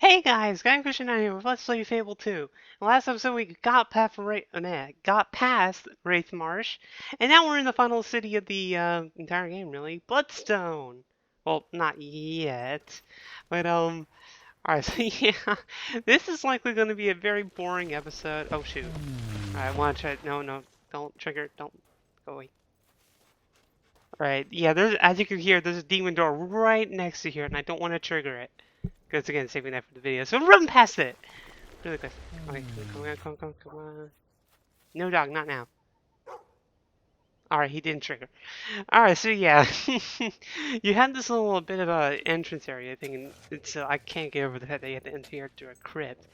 Hey guys, Guy Christian out here with Let's Play Fable 2. In the last episode we got past Wraith Marsh, and now we're in the final city of the entire game, really. Bloodstone! Well, not yet. But, alright, so yeah, this is likely going to be a very boring episode. Oh shoot. Alright, I want to try, no, don't trigger, don't, go away. Alright, yeah, as you can hear, there's a demon door right next to here, and I don't want to trigger it. Because again, saving that for the video. So run past it! Really quick. Okay, come on. No dog, not now. Alright, he didn't trigger. Alright, so yeah. You have this little bit of a entrance area thing, and it's, I can't get over the fact that you have to enter here through a crypt.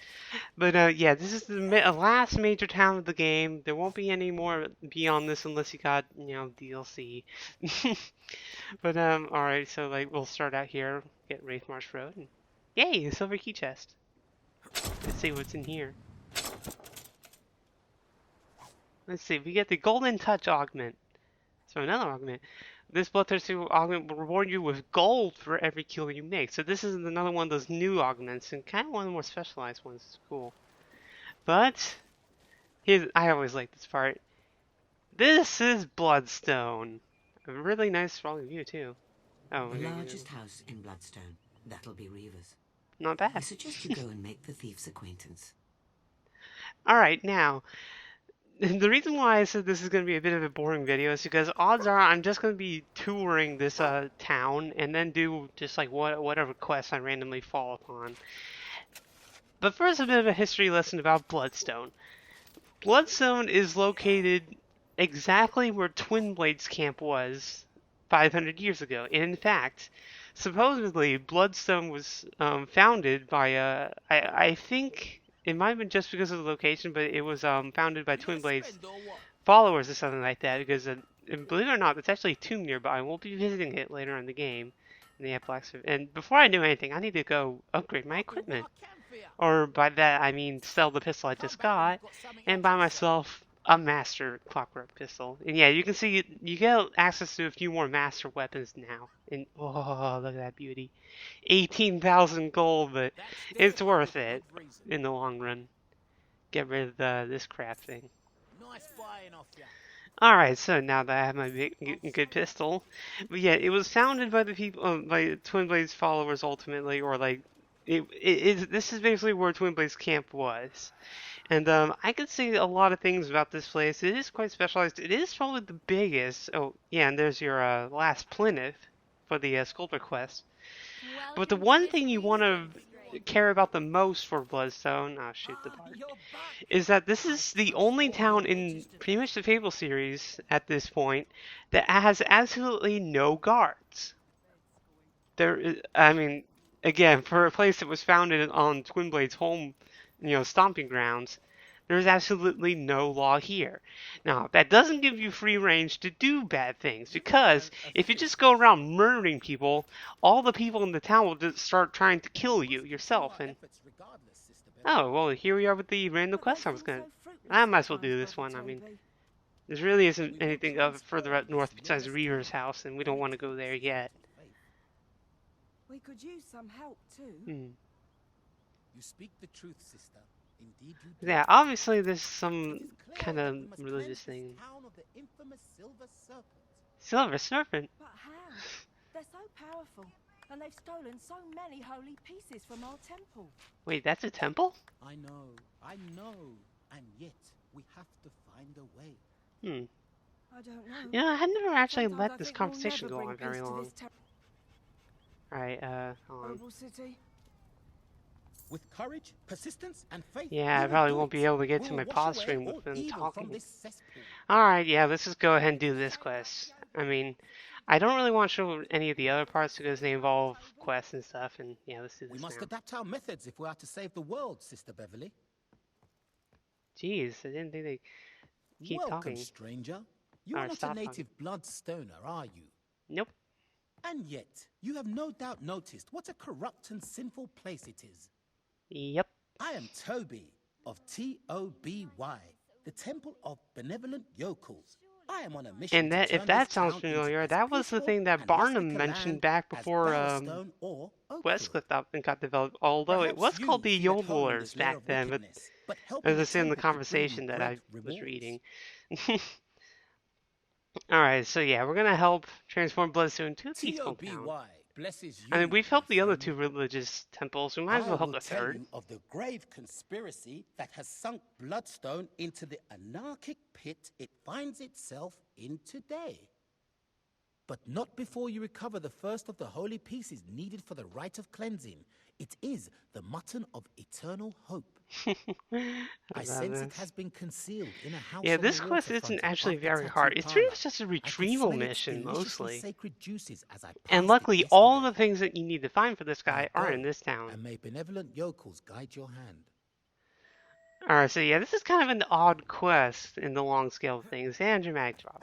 But, yeah, this is the last major town of the game. There won't be any more beyond this unless you got, DLC. But, alright, so, like, we'll start out here, get Wraith Marsh Road, and yay, a silver key chest. Let's see what's in here. Let's see, we get the Golden Touch Augment. So another augment. This bloodthirsty augment will reward you with gold for every kill you make. So this is another one of those new augments, and kind of one of the more specialized ones. It's cool. But, I always like this part. This is Bloodstone. A really nice sprawling view, too. Oh, The largest house in Bloodstone. That'll be Reaver's. Not I bad. suggest you go and make the thief's acquaintance. Alright, now, the reason why I said this is going to be a bit of a boring video is because odds are I'm just going to be touring this town and then do just like whatever quests I randomly fall upon. But first, a bit of a history lesson about Bloodstone. Bloodstone is located exactly where Twinblade's camp was 500 years ago. And in fact, supposedly Bloodstone was founded by I think it might have been just because of the location, but it was founded by Twinblade's followers or something like that. Because and believe it or not, it's actually a tomb nearby. We'll be visiting it later in the game. In the Blacksmith. And before I do anything, I need to go upgrade my equipment. Or by that I mean sell the pistol I just got, and buy myself a master clockwork pistol. And yeah, you can see you get access to a few more master weapons now. And oh, look at that beauty. 18,000 gold, but it's worth it in the long run. Get rid of this crap thing. Alright, so now that I have my good pistol. But yeah, it was founded by the people, by Twinblade's followers ultimately, or like, this is basically where Twinblade's camp was. And I could say a lot of things about this place. It is quite specialized. It is probably the biggest. Oh, yeah, and there's your last plinth for the sculptor quest. But the one thing you want to care about the most for Bloodstone, oh shoot, the part, is that this is the only town in pretty much the Fable series at this point that has absolutely no guards. I mean, again, for a place that was founded on Twinblade's home, stomping grounds, there's absolutely no law here. Now, that doesn't give you free range to do bad things, because if you just go around murdering people, all the people in the town will just start trying to kill you yourself. And oh, well, here we are with the random quest I might as well do this one. I mean, there really isn't anything further up north besides Reaver's house, and we don't want to go there yet. We could use some help too. You speak the truth, sister. Indeed you do. Yeah, obviously there's some kind of religious thing. Silver Serpent? But how? They're so powerful, and they've stolen so many holy pieces from our temple. Wait, that's a temple? I know, and yet we have to find a way. I don't know. Yeah, I had never actually Sometimes let I this think we'll conversation never go bring on very peace to long. this Alright, hold on. terrible city. With courage, persistence, and faith. Yeah, I probably won't be able to get to my pause screen with them talking. Alright, yeah, let's just go ahead and do this quest. I mean, I don't really want to show any of the other parts because they involve quests and stuff, and yeah, let's do this We must now. adapt our methods if we are to save the world, Sister Beverly. Jeez, I didn't think they'd keep Welcome, talking. stranger. You Or are not a stop native Bloodstoner, are you? Nope. And yet, you have no doubt noticed what a corrupt and sinful place it is. Yep. I am T.O.B.Y of T.O.B.Y, the Temple of Benevolent Yokels. I am on a mission And to that, if turn this that sounds town into familiar, as that was the peaceful thing that and Barnum rustic a mentioned land back as before Bloodstone or Westcliff Oakfield. got developed. Although it Perhaps was called you the feel at home in Yodelers this lair back of then, but wickedness, but as helping I the said in the temple could bring you conversation that great I was rewards. reading. Alright, so yeah, we're gonna help transform Bloodstone into a peaceful town. T.O.B.Y. blesses I mean, you, we've my helped the other friend. two religious temples, we might as I well help will the tell third. you of the grave conspiracy that has sunk Bloodstone into the anarchic pit it finds itself in today. But not before you recover the first of the holy pieces needed for the rite of cleansing. It is the mutton of eternal hope. I sense it has been concealed in a house Yeah, on the this quest isn't waterfront actually above the very tattoo hard. It's pretty parlor. much just a I could retrieval smell its mission, deliciously mostly. sacred juices as I And passed it luckily, all the yesterday. things that you need to find for this guy Now are go, in this town. and may benevolent yokels guide your hand. Alright, so yeah, this is kind of an odd quest in the long scale of things, and dramatic drop.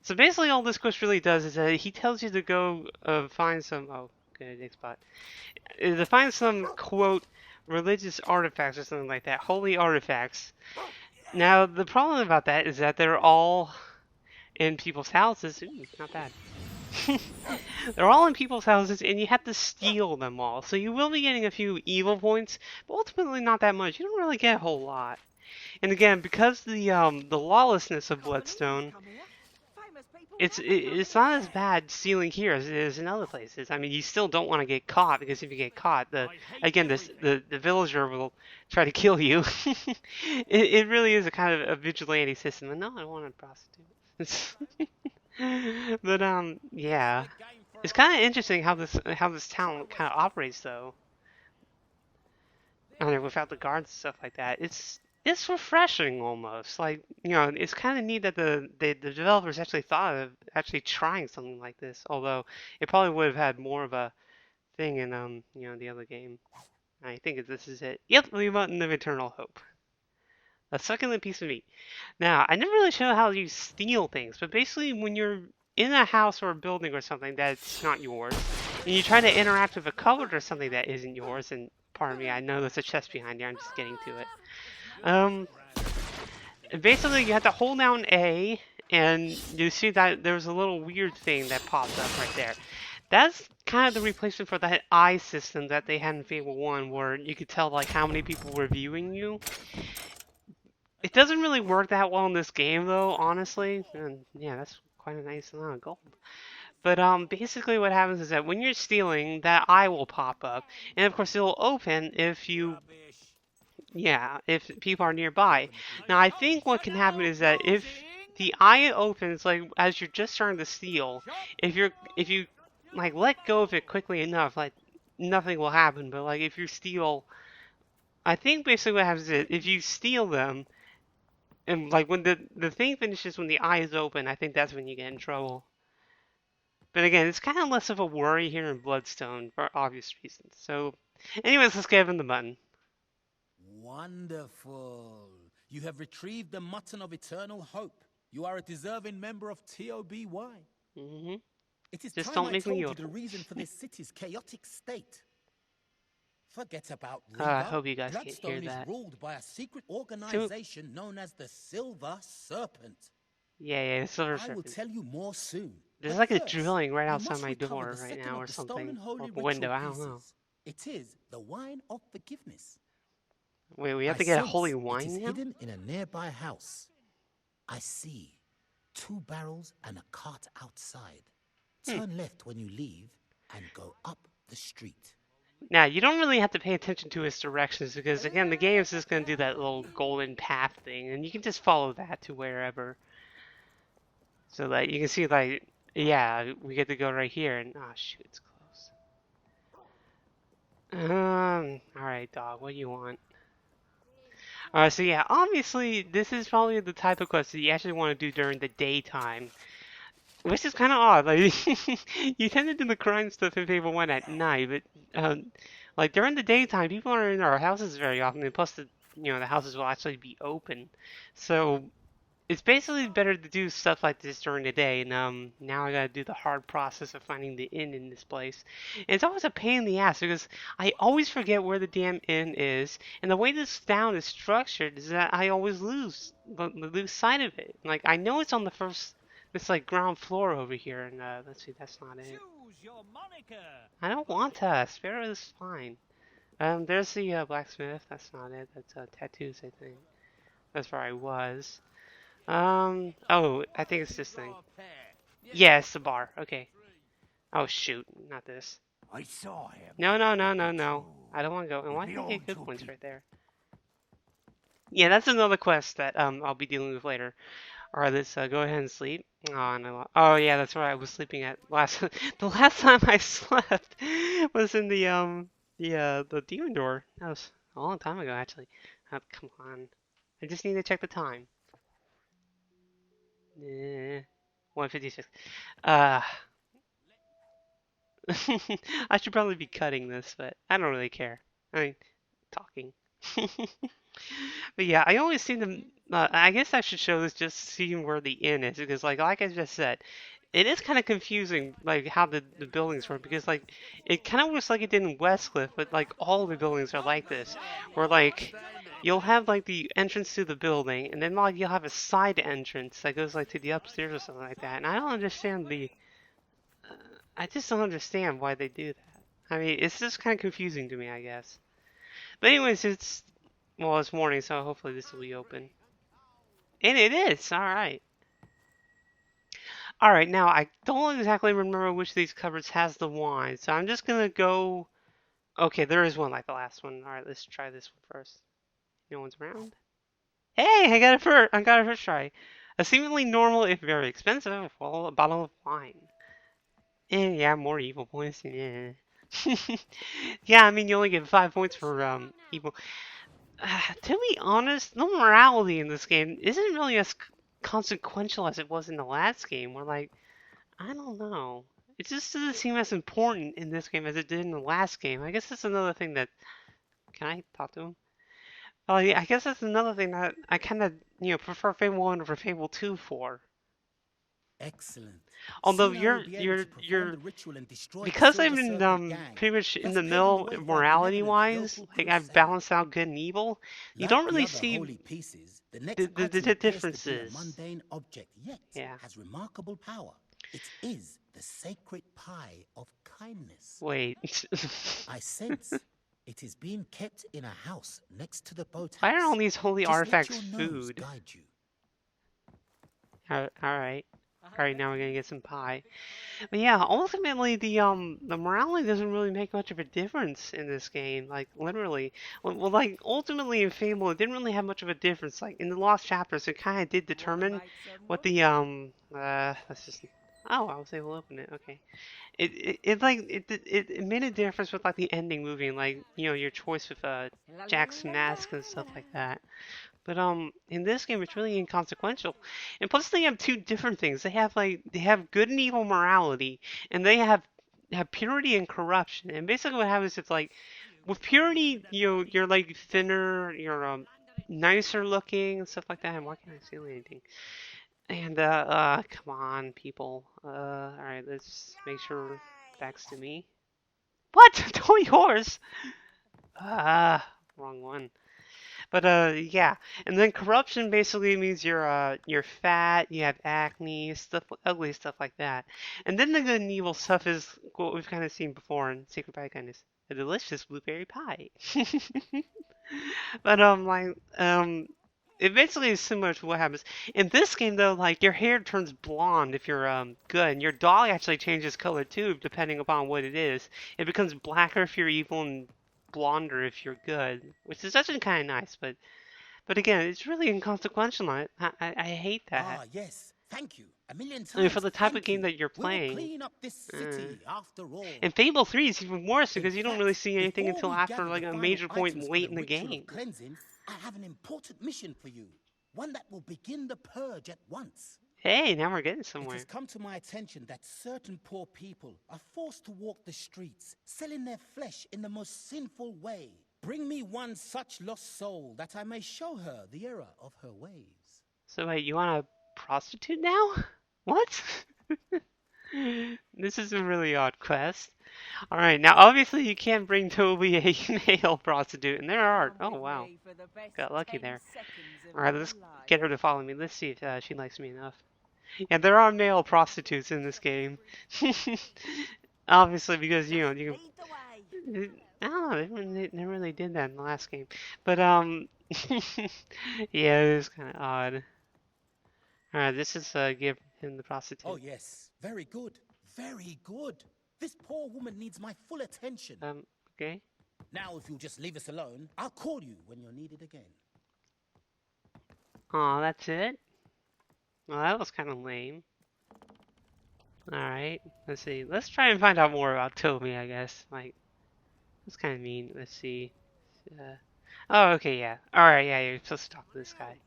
So basically all this quest really does is that he tells you to go find some, oh, good, next spot. To find some, quote, religious artifacts or something like that, holy artifacts. Now, the problem about that is that they're all in people's houses. Ooh, not bad. They're all in people's houses, and you have to steal them all. So you will be getting a few evil points, but ultimately not that much. You don't really get a whole lot. And again, because the lawlessness of Bloodstone, it's not as bad stealing here as it is in other places. I mean, you still don't want to get caught, because if you get caught, the villager will try to kill you. It really is a kind of a vigilante system. And no, I don't want to prostitute. But yeah, it's kind of interesting how this town kind of operates though. I mean, without the guards and stuff like that, it's refreshing almost. Like, you know, it's kind of neat that the developers actually thought of actually trying something like this. Although it probably would have had more of a thing in you know, the other game. I think this is it. Yep, the Mountain of Eternal Hope. A succulent piece of meat. Now, I never really show how you steal things, but basically when you're in a house or a building or something that's not yours, and you try to interact with a cupboard or something that isn't yours, and pardon me, I know there's a chest behind there, I'm just getting to it. Basically you have to hold down A, and you see that there's a little weird thing that pops up right there. That's kind of the replacement for that eye system that they had in Fable 1, where you could tell like how many people were viewing you. It doesn't really work that well in this game though, honestly. And yeah, that's quite a nice amount of gold. But basically what happens is that when you're stealing, that eye will pop up, and of course it'll open if you, yeah, if people are nearby. Now I think what can happen is that if the eye opens like as you're just starting to steal, if you like let go of it quickly enough, like nothing will happen. But like if you steal, I think basically what happens is if you steal them, and like when the thing finishes when the eye is open, I think that's when you get in trouble. But again, it's kind of less of a worry here in Bloodstone for obvious reasons. So, anyways, let's give him the button. Wonderful. You have retrieved the mutton of eternal hope. You are a deserving member of T.O.B.Y. Mm-hmm. It is Just time don't I make me told you yodel. the reason for this city's chaotic state. Forget about I Riva. hope you guys can't hear Bloodstone is that. ruled by a secret organization known as the Silver Serpent. Yeah, Silver I will Serpent. tell you more soon. There's But like a first, drilling right we outside must my recover door the right second now of or the something. stolen holy Or a window, ritual I don't know. pieces. It is the wine of forgiveness. Wait, we have I to get a sense holy it wine is now? hidden in a nearby house. I see 2 barrels and a cart outside. Turn left when you leave and go up the street. Now, you don't really have to pay attention to his directions because, again, the game is just going to do that little golden path thing, and you can just follow that to wherever. So that you can see, like, yeah, we get to go right here, and oh shoot, it's close. Alright, dog, what do you want? So yeah, obviously, this is probably the type of quest that you actually want to do during the daytime. Which is kind of odd. Like, you tend to do the crime stuff in Fable 1 at night, but, like, during the daytime, people aren't in our houses very often, and plus, the houses will actually be open. So, it's basically better to do stuff like this during the day, and now I gotta do the hard process of finding the inn in this place. And it's always a pain in the ass because I always forget where the damn inn is, and the way this town is structured is that I always lose sight of it. Like I know it's on the first, this like ground floor over here, and let's see, that's not it. I don't want to. Sparrow is fine. There's the blacksmith. That's not it. That's tattoos, I think. That's where I was. Oh, I think it's this thing. Yeah, it's the bar. Okay. Oh, shoot. Not this. I saw him. No, no, no, no, no. I don't want to go. And why did I get good points right there? Yeah, that's another quest that I'll be dealing with later. Alright, let's go ahead and sleep. Oh, no. Oh, yeah, that's where I was sleeping at last. The last time I slept was in the demon door. That was a long time ago, actually. Come on. I just need to check the time. 1:56. I should probably be cutting this, but I don't really care. I mean, talking. But yeah, I always seem to. I guess I should show this just seeing where the inn is because, like I just said, it is kind of confusing, like how the buildings work because, like, it kind of looks like it did in Westcliff, but like all the buildings are like this, where like you'll have like the entrance to the building, and then like you'll have a side entrance that goes like to the upstairs or something like that. And I don't understand I just don't understand why they do that. I mean, it's just kind of confusing to me, I guess. But anyways, well, it's morning, so hopefully this will be open. And it is! Alright. Alright, now I don't exactly remember which of these cupboards has the wine, so I'm just gonna go... Okay, there is one like the last one. Alright, let's try this one first. No one's around? Hey! I got a first try. A seemingly normal, if very expensive, well, a bottle of wine. Yeah, more evil points. Yeah. Yeah, I mean, you only get 5 points for evil. To be honest, the morality in this game isn't really as consequential as it was in the last game. Where, like, I don't know. It just doesn't seem as important in this game as it did in the last game. I guess that's another thing that... Can I talk to him? Oh, yeah, I guess that's another thing that I kind of, prefer Fable 1 over Fable 2 for. Excellent. Although Soon I will be able to perform the ritual and destroy the because Silver I've been Serpent gang, pretty much in thus the paving middle the way for our morality-wise, benevolent like local I've balanced out good and evil. You Like don't the really other see holy pieces, the next the item appears to be a differences. mundane object, yet Yeah. has remarkable power. It is the sacred pie of kindness. Wait. I sense it is being kept in a house next to the boathouse. Why are all these holy Just let artifacts your nose food? guide you. Alright. Alright, now we're gonna get some pie. But yeah, ultimately the morality doesn't really make much of a difference in this game. Like literally. Well like ultimately in Fable it didn't really have much of a difference. Like in the Lost Chapters it kinda did determine what the let's just oh, I was able to open it, okay. It made a difference with like the ending movie and like, your choice with Jack's mask and stuff like that. But in this game, it's really inconsequential. And plus, they have two different things. They have good and evil morality, and they have purity and corruption. And basically, what happens is like with purity, you're like thinner, you're nicer looking and stuff like that. And why can't I steal anything? And come on, people. All right, let's make sure back's to me. What? Don't yours. Wrong one. But yeah, and then corruption basically means you're fat, you have acne, ugly stuff like that. And then the good and evil stuff is what we've kind of seen before in Sacred Pie Kindness, a delicious blueberry pie. But it basically is similar to what happens in this game though. Like your hair turns blonde if you're good, and your dog actually changes color too depending upon what it is. It becomes blacker if you're evil and blonder if you're good, which is actually kind of nice, but again, it's really inconsequential. I hate that. Ah, yes. Thank you. A million times. I mean, for the type of thank game you. that you're We will playing. clean up this city after all. And Fable 3 is even worse because In you don't fact, really see anything before until we after gather like the a final major point items for late in the ritual of game. cleansing, I have an important mission for you. One that will begin the purge at once. Hey, now we're getting It somewhere. has come to my attention that certain poor people are forced to walk the streets, selling their flesh in the most sinful way. Bring me one such lost soul that I may show her the error of her ways. So wait, you want a prostitute now? What? This is a really odd quest. Alright, now obviously you can't bring Toby a male prostitute, and there are. Come Oh with wow, me for the best got lucky 10 there. seconds of Alright, your let's life. get her to follow me. Let's see if she likes me enough. Yeah, there are male prostitutes in this game. Obviously, because you know you Lead the way. can. I don't know. They never really did that in the last game, but yeah, it was kind of odd. Alright, this is give him the prostitute. Oh, yes. Very good. Very good. This poor woman needs my full attention. Okay. Now, if you'll just leave us alone, I'll call you when you're needed again. Oh, that's it? Well, that was kind of lame. Alright, let's see. Let's try and find out more about T.O.B.Y, I guess. Like, that's kind of mean. Let's see. Oh, okay, yeah. Alright, yeah, you're supposed to talk to this guy.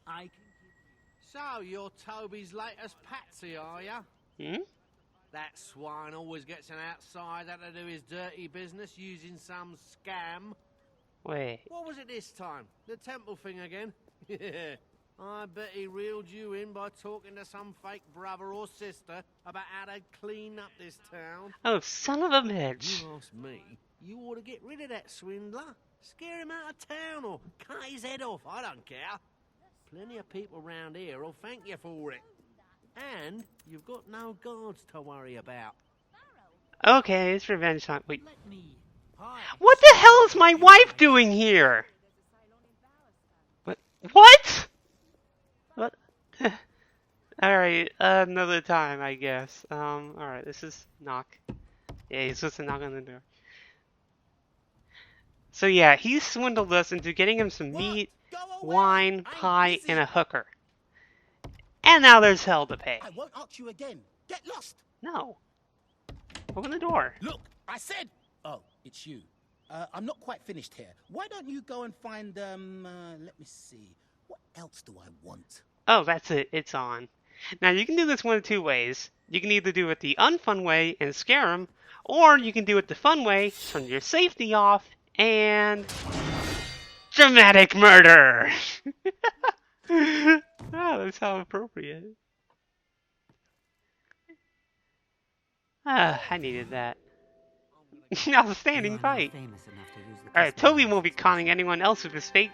So, you're Toby's latest patsy, are ya? Hmm? That swine always gets an outsider to do his dirty business using some scam. Wait. What was it this time? The temple thing again? Yeah. I bet he reeled you in by talking to some fake brother or sister about how to clean up this town. Oh, son of a bitch. You ask me, you ought to get rid of that swindler. Scare him out of town or cut his head off, I don't care. Plenty of people round here will thank you for it. And you've got no guards to worry about. Okay, it's revenge time. Wait. Let me. Hi. What the hell is my wife doing here? What? What? What? Alright, another time, I guess. Alright, this is knock. Yeah, he's supposed to knock on the door. So yeah, he swindled us into getting him some meat, wine, pie, and a hooker. And now there's hell to pay. I won't ask you again. Get lost. No. Open the door. Look, I said... Oh, it's you. I'm not quite finished here. Why don't you go and find, let me see. What else do I want? Oh, that's it. It's on. Now, you can do this one of two ways. You can either do it the unfun way and scare him, or you can do it the fun way, turn your safety off, and... dramatic murder! Oh, that's how appropriate. Ah, I needed that. Outstanding fight! Alright, T.O.B.Y won't be conning anyone else with his fake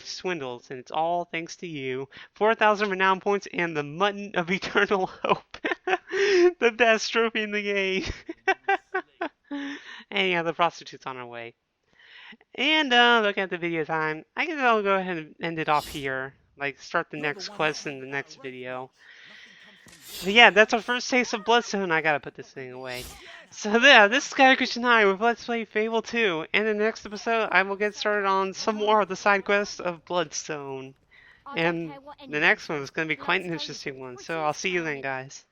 swindles, and it's all thanks to you. 4,000 renown points and the Mutton of Eternal Hope. The best trophy in the game. And yeah, the prostitute's on her way. And looking at the video time, I guess I'll go ahead and end it off here. Like, start the next quest in the next video. But yeah, that's our first taste of Bloodstone. I gotta put this thing away. So yeah, this is Sky Christian High with Let's Play Fable 2. And in the next episode, I will get started on some more of the side quests of Bloodstone. And the next one is going to be quite an interesting one. So I'll see you then, guys.